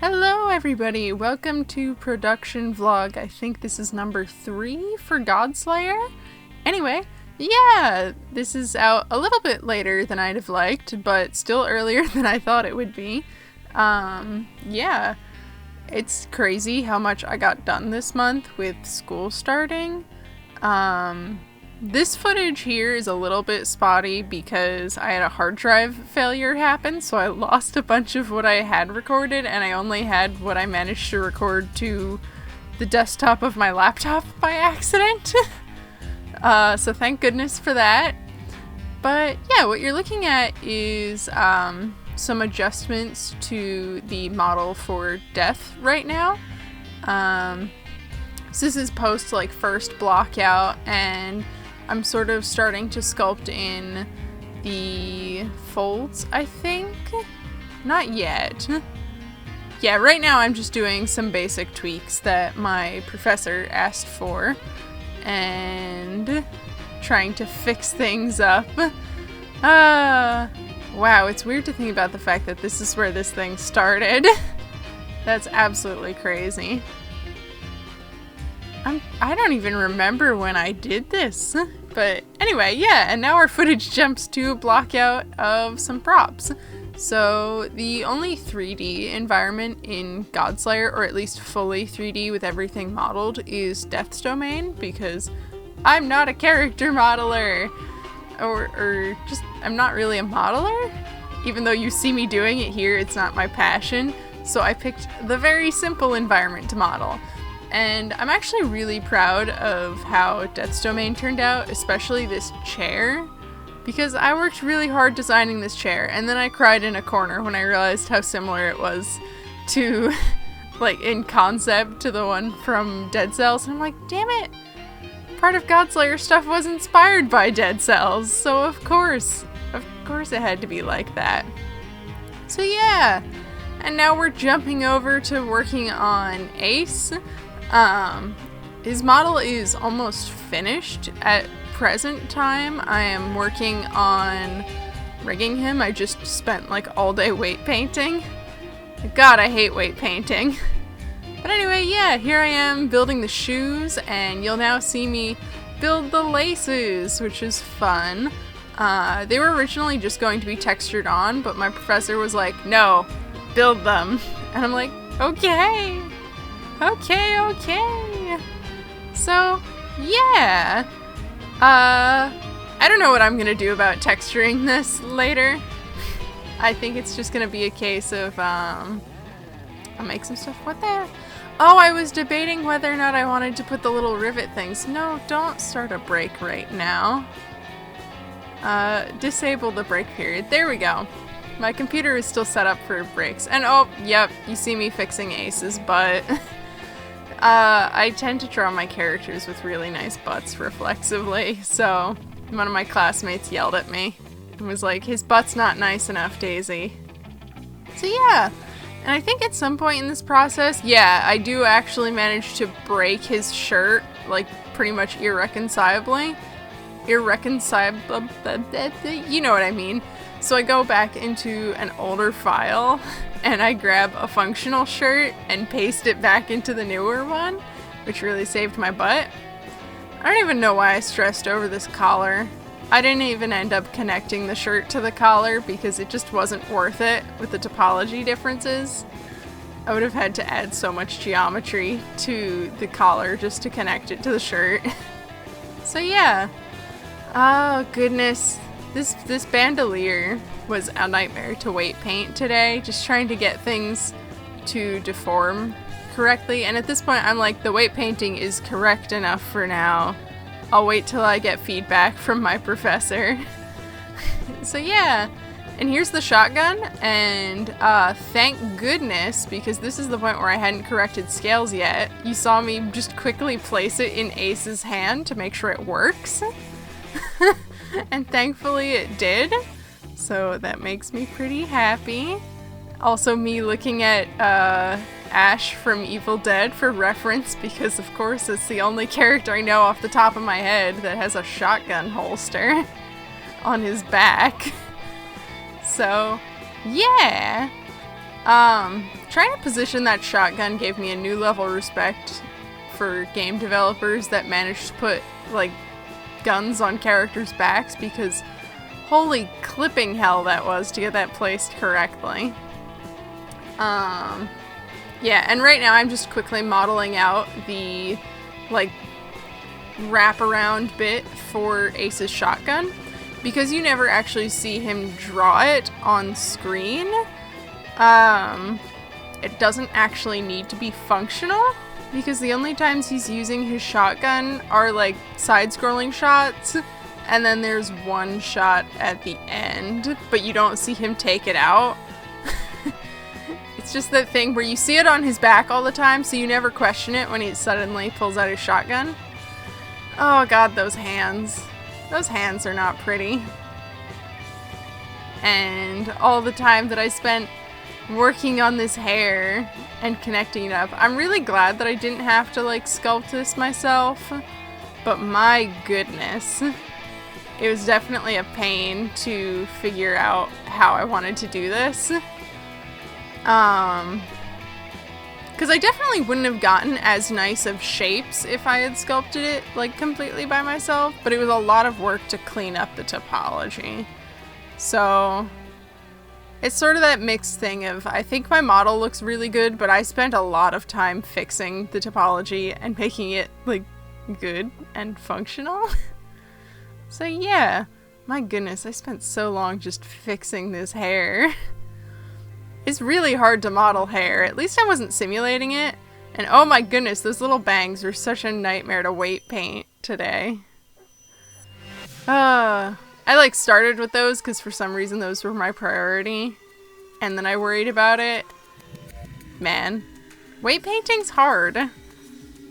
Hello everybody, welcome to production vlog. I think this is number 3 for Godslayer. Anyway, yeah, this is out a little bit later than I'd have liked, but still earlier than I thought it would be. Yeah, it's crazy how much I got done this month with school starting. This footage here is a little bit spotty because I had a hard drive failure happen, so I lost a bunch of what I had recorded, and I only had what I managed to record to the desktop of my laptop by accident. So thank goodness for that. But yeah, what you're looking at is some adjustments to the model for death right now. So this is post like first block out, and I'm sort of starting to sculpt in the folds, I think? Not yet. Yeah, right now I'm just doing some basic tweaks that my professor asked for and trying to fix things up. Wow, it's weird to think about the fact that this is where this thing started. That's absolutely crazy. I don't even remember when I did this. But anyway, yeah, and now our footage jumps to a block out of some props. So the only 3D environment in Godslayer, or at least fully 3D with everything modeled, is Death's Domain, because I'm not a character modeler. Or just, I'm not really a modeler. Even though you see me doing it here, it's not my passion. So I picked the very simple environment to model. And I'm actually really proud of how Death's Domain turned out, especially this chair, because I worked really hard designing this chair, and then I cried in a corner when I realized how similar it was to, like, in concept to the one from Dead Cells, and I'm like, damn it! Part of Godslayer stuff was inspired by Dead Cells, so of course it had to be like that. So yeah, and now we're jumping over to working on Ace. His model is almost finished at present time. I am working on rigging him. I just spent like all day weight painting. God, I hate weight painting. But anyway, yeah, here I am building the shoes, and you'll now see me build the laces, which is fun. They were originally just going to be textured on, but my professor was like, no, build them. And I'm like, okay. Okay. So, yeah. I don't know what I'm gonna do about texturing this later. I think it's just gonna be a case of, I'll make some stuff. What the? Oh, I was debating whether or not I wanted to put the little rivet things. No, don't start a break right now. Disable the break period. There we go. My computer is still set up for breaks. And oh, yep, you see me fixing Ace's butt. I tend to draw my characters with really nice butts reflexively, so one of my classmates yelled at me and was like, his butt's not nice enough, Daisy. So yeah, and I think at some point in this process, yeah, I do actually manage to break his shirt, like, pretty much irreconcilably. Irreconcilable, you know what I mean. So I go back into an older file, and I grab a functional shirt and paste it back into the newer one, which really saved my butt. I don't even know why I stressed over this collar. I didn't even end up connecting the shirt to the collar because it just wasn't worth it with the topology differences. I would have had to add so much geometry to the collar just to connect it to the shirt. So yeah. Oh goodness. This bandolier was a nightmare to weight paint today, just trying to get things to deform correctly, and at this point I'm like, the weight painting is correct enough for now. I'll wait till I get feedback from my professor. So yeah, and here's the shotgun, and thank goodness, because this is the point where I hadn't corrected scales yet, you saw me just quickly place it in Ace's hand to make sure it works. And thankfully it did, so that makes me pretty happy. Also me looking at Ash from Evil Dead for reference, because of course it's the only character I know off the top of my head that has a shotgun holster on his back. So yeah, Trying to position that shotgun gave me a new level of respect for game developers that managed to put, like, guns on characters' backs, because holy clipping hell that was to get that placed correctly. Yeah, and right now I'm just quickly modeling out the, like, wraparound bit for Ace's shotgun, because you never actually see him draw it on screen. It doesn't actually need to be functional, because the only times he's using his shotgun are like side-scrolling shots, and then there's one shot at the end, but you don't see him take it out. It's just that thing where you see it on his back all the time, so you never question it when he suddenly pulls out his shotgun. Oh god, those hands. Those hands are not pretty. And all the time that I spent working on this hair and connecting it up. I'm really glad that I didn't have to, like, sculpt this myself, but my goodness. It was definitely a pain to figure out how I wanted to do this. Because I definitely wouldn't have gotten as nice of shapes if I had sculpted it, like, completely by myself, but it was a lot of work to clean up the topology. So it's sort of that mixed thing of, I think my model looks really good, but I spent a lot of time fixing the topology and making it, like, good and functional. So yeah, my goodness, I spent so long just fixing this hair. It's really hard to model hair. At least I wasn't simulating it. And oh my goodness, those little bangs were such a nightmare to weight paint today. I like started with those because for some reason those were my priority. And then I worried about it. Man, weight painting's hard.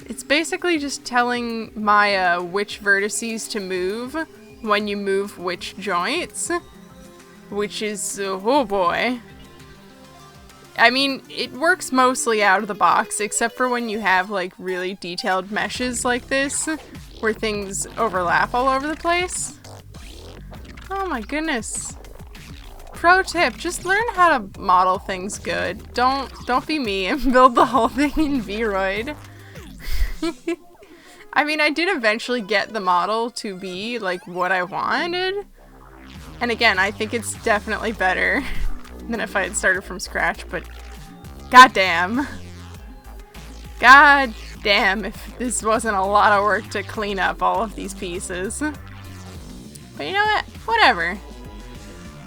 It's basically just telling Maya which vertices to move when you move which joints. Which is, oh boy. I mean, it works mostly out of the box, except for when you have, like, really detailed meshes like this, where things overlap all over the place. Oh my goodness. Pro tip, just learn how to model things good. Don't be me and build the whole thing in Vroid. I mean, I did eventually get the model to be, like, what I wanted. And again, I think it's definitely better than if I had started from scratch, but goddamn. Goddamn if this wasn't a lot of work to clean up all of these pieces. But you know what? Whatever.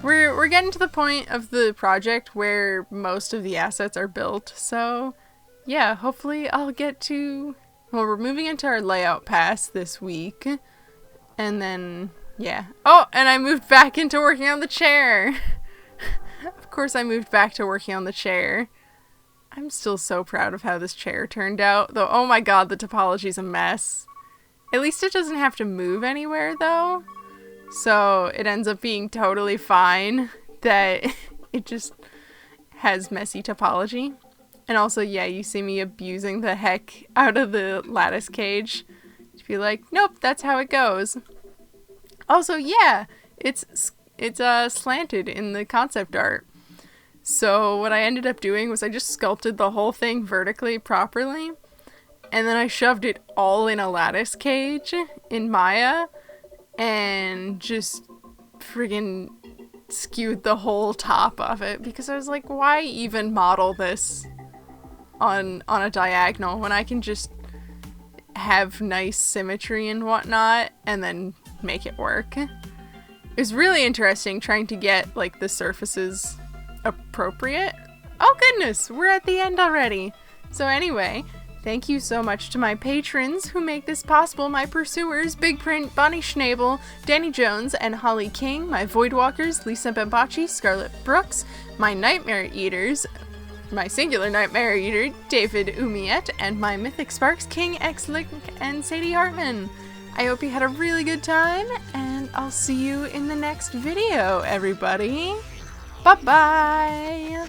We're getting to the point of the project where most of the assets are built, so yeah, hopefully I'll get to... Well, we're moving into our layout pass this week, and then, yeah. Oh, and I moved back into working on the chair! Of course I moved back to working on the chair. I'm still so proud of how this chair turned out, though oh my god, the topology's a mess. At least it doesn't have to move anywhere, though. So it ends up being totally fine that it just has messy topology. And also, yeah, you see me abusing the heck out of the lattice cage to be like, nope, that's how it goes. Also, yeah, it's slanted in the concept art. So what I ended up doing was I just sculpted the whole thing vertically properly, and then I shoved it all in a lattice cage in Maya, and just friggin' skewed the whole top of it, because I was like, why even model this on a diagonal when I can just have nice symmetry and whatnot, and then make it work. It was really interesting trying to get, like, the surfaces appropriate. Oh goodness, we're at the end already. So anyway, thank you so much to my patrons who make this possible, my pursuers, Big Print, Bonnie Schnabel, Danny Jones, and Holly King, my Voidwalkers, Lisa Bambachi, Scarlett Brooks, my Nightmare Eaters, my singular Nightmare Eater, David Umiet, and my Mythic Sparks, 𝐾𝐢𝐬𝐜 and Sadie Hartman. I hope you had a really good time, and I'll see you in the next video, everybody. Bye-bye!